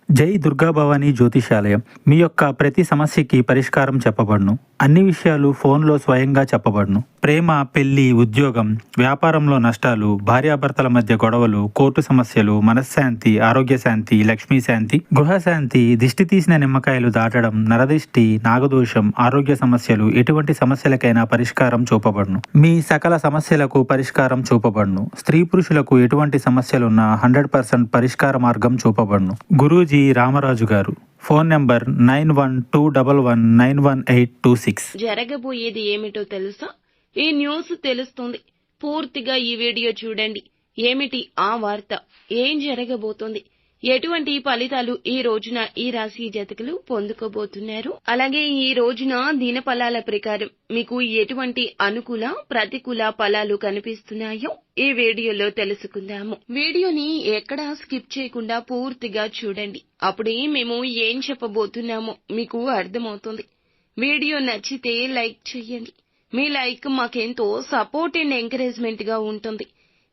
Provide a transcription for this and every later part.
జై దుర్గాభవాని జ్యోతిషాలయం మీ యొక్క ప్రతి సమస్యకి పరిష్కారం చెప్పబడును. అన్ని విషయాలు ఫోన్లో స్వయంగా చెప్పబడును. ప్రేమ, పెళ్లి, ఉద్యోగం, వ్యాపారంలో నష్టాలు, భార్యాభర్తల మధ్య గొడవలు, కోర్టు సమస్యలు, మనశ్శాంతి, ఆరోగ్య శాంతి, లక్ష్మీ శాంతి, గృహశాంతి, దిష్టి తీసిన నిమ్మకాయలు దాటడం, నరదిష్టి, నాగదోషం, ఆరోగ్య సమస్యలు, ఎటువంటి సమస్యలకైనా పరిష్కారం చూపబడును. మీ సకల సమస్యలకు పరిష్కారం చూపబడును. స్త్రీ పురుషులకు ఎటువంటి సమస్యలున్నా 100% పరిష్కార మార్గం చూపబడును. గురూజీ రామరాజు గారు. Phone number 9121191826. జరగబోయేది ఏమిటో తెలుసా? ఈ న్యూస్ తెలుస్తుంది. పూర్తిగా ఈ వీడియో చూడండి. ఏమిటి ఆ వార్త? ఏం జరగబోతోంది? ఎటువంటి ఫలితాలు ఈ రోజున ఈ రాశి జాతకులు పొందుకోబోతున్నారు? అలాగే ఈ రోజున దినఫలాల ప్రకారం మీకు ఎటువంటి అనుకూల, ప్రతికూల ఫలాలు కనిపిస్తున్నాయో ఈ వీడియోలో తెలుసుకుందాము. వీడియోని ఎక్కడా స్కిప్ చేయకుండా పూర్తిగా చూడండి. అప్పుడే మేము ఏం చెప్పబోతున్నామో మీకు అర్థమవుతుంది. వీడియో నచ్చితే లైక్ చేయండి. మీ లైక్ మాకెంతో సపోర్ట్ అండ్ ఎంకరేజ్మెంట్ గా ఉంటుంది.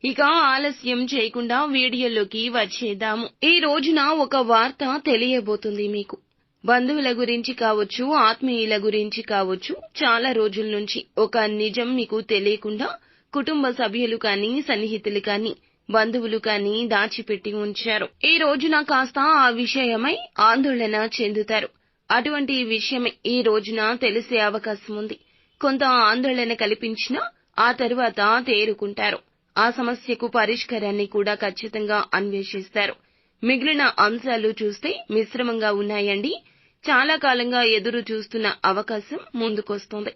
ఇక ఆలస్యం చేయకుండా వీడియోలోకి వచ్చేద్దాము. ఈ రోజున ఒక వార్త తెలియబోతుంది మీకు. బంధువుల గురించి కావచ్చు, ఆత్మీయుల గురించి కావచ్చు, చాలా రోజుల నుంచి ఒక నిజం మీకు తెలియకుండా కుటుంబ సభ్యులు కానీ, సన్నిహితులు కానీ, బంధువులు కానీ దాచిపెట్టి ఉంచారు. ఈ రోజున కాస్త ఆ విషయమై ఆందోళన చెందుతారు. అటువంటి విషయమే ఈ రోజున తెలిసే అవకాశం ఉంది. కొంత ఆందోళన కల్పించినా ఆ తరువాత తేరుకుంటారు. ఆ సమస్యకు పరిష్కారాన్ని కూడా ఖచ్చితంగా అన్వేషిస్తారు. మిగిలిన అంశాలు చూస్తే మిశ్రమంగా ఉన్నాయండి. చాలా కాలంగా ఎదురు చూస్తున్న అవకాశం ముందుకొస్తోంది.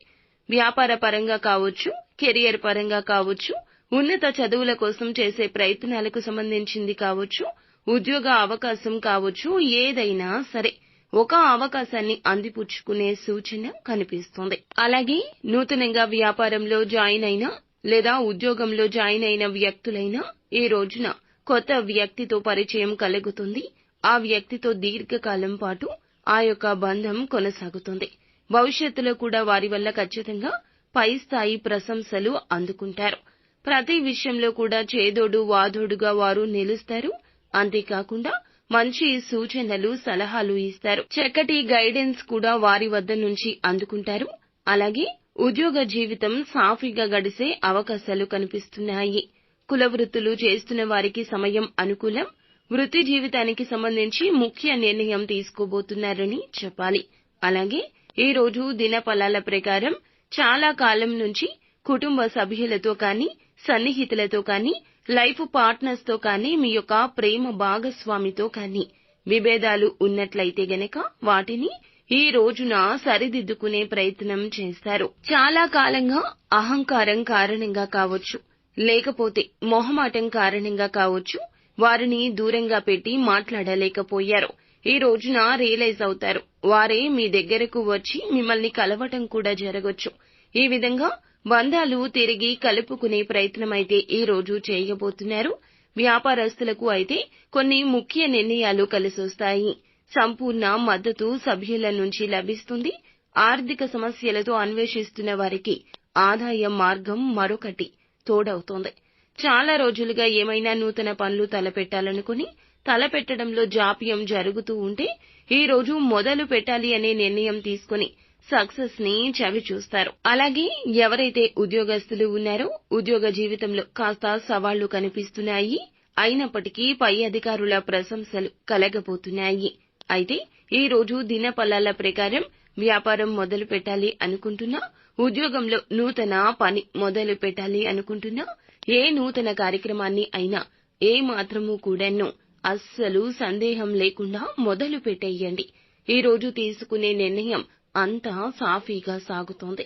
వ్యాపార పరంగా కావచ్చు, కెరియర్ పరంగా కావచ్చు, ఉన్నత చదువుల కోసం చేసే ప్రయత్నాలకు సంబంధించింది కావచ్చు, ఉద్యోగ అవకాశం కావచ్చు, ఏదైనా సరే ఒక అవకాశాన్ని అందిపుచ్చుకునే సూచన కనిపిస్తోంది. అలాగే నూతనంగా వ్యాపారంలో జాయిన్ అయినా లేదా ఉద్యోగంలో జాయిన్ అయిన వ్యక్తులైనా ఈ రోజున కొత్త వ్యక్తితో పరిచయం కలుగుతుంది. ఆ వ్యక్తితో దీర్ఘకాలం పాటు ఆ యొక్క బంధం కొనసాగుతుంది. భవిష్యత్తులో కూడా వారి వల్ల ఖచ్చితంగా పై స్థాయి ప్రశంసలు అందుకుంటారు. ప్రతి విషయంలో కూడా చేదోడు వాదోడుగా వారు నిలుస్తారు. అంతేకాకుండా మంచి సూచనలు, సలహాలు ఇస్తారు. చక్కటి గైడెన్స్ కూడా వారి వద్ద నుంచి అందుకుంటారు. అలాగే ఉద్యోగ జీవితం సాఫీగా గడిసే అవకాశాలు కనిపిస్తున్నాయి. కుల వృత్తులు చేస్తున్న వారికి సమయం అనుకూలం. వృత్తి జీవితానికి సంబంధించి ముఖ్య నిర్ణయం తీసుకోబోతున్నారని చెప్పాలి. అలాగే ఈ రోజు దినఫలాల ప్రకారం చాలా కాలం నుంచి కుటుంబ సభ్యులతో కానీ, సన్నిహితులతో కానీ, లైఫ్ పార్ట్నర్స్ తో కానీ, మీ యొక్క ప్రేమ భాగస్వామితో కానీ విభేదాలు ఉన్నట్లయితే గనక వాటిని ఈ రోజున సరిదిద్దుకునే ప్రయత్నం చేస్తారు. చాలా కాలంగా అహంకారం కారణంగా కావచ్చు, లేకపోతే మొహమాటం కారణంగా కావచ్చు, వారిని దూరంగా పెట్టి మాట్లాడలేకపోయారు. ఈ రోజున రియలైజ్ అవుతారు. వారే మీ దగ్గరకు వచ్చి మిమ్మల్ని కలవటం కూడా జరగొచ్చు. ఈ విధంగా బంధాలు తిరిగి కలుపుకునే ప్రయత్నమైతే ఈ రోజు చేయబోతున్నారు. వ్యాపారస్తులకు అయితే కొన్ని ముఖ్య నిర్ణయాలు కలిసొస్తాయి. సంపూర్ణ మద్దతు సభ్యుల నుంచి లభిస్తుంది. ఆర్థిక సమస్యలతో అన్వేషిస్తున్న వారికి ఆదాయ మార్గం మరొకటి తోడవుతోంది. చాలా రోజులుగా ఏమైనా నూతన పనులు తలపెట్టాలనుకుని తలపెట్టడంలో జాప్యం జరుగుతూ ఉంటే ఈ రోజు మొదలు పెట్టాలి అనే నిర్ణయం తీసుకుని సక్సెస్ ని చవి చూస్తారు. అలాగే ఎవరైతే ఉద్యోగస్తులు ఉన్నారో ఉద్యోగ జీవితంలో కాస్త సవాళ్లు కనిపిస్తున్నాయి. అయినప్పటికీ పై అధికారుల ప్రశంసలు కలగబోతున్నాయి. అయితే ఈ రోజు దినఫలాల ప్రకారం వ్యాపారం మొదలు పెట్టాలి అనుకుంటున్నా, ఉద్యోగంలో నూతన పని మొదలు పెట్టాలి అనుకుంటున్నా, ఏ నూతన కార్యక్రమాన్ని అయినా ఏ మాత్రము కూడాను అస్సలు సందేహం లేకుండా మొదలు పెట్టేయండి. ఈ రోజు తీసుకునే నిర్ణయం అంతా సాఫీగా సాగుతోంది.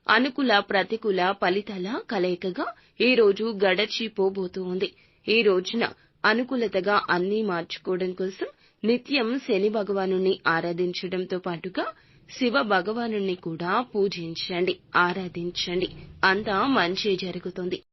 అనుకూల, ప్రతికూల ఫలితాల కలయికగా ఈ రోజు గడచిపోబోతూ ఉంది. ఈ రోజున అనుకూలతగా అన్నీ మార్చుకోవడం కోసం నిత్యం శని భగవానుని ఆరాధించడంతో పాటుగా శివ భగవానుని కూడా పూజించండి, ఆరాధించండి. అంతా మంచి జరుగుతుంది.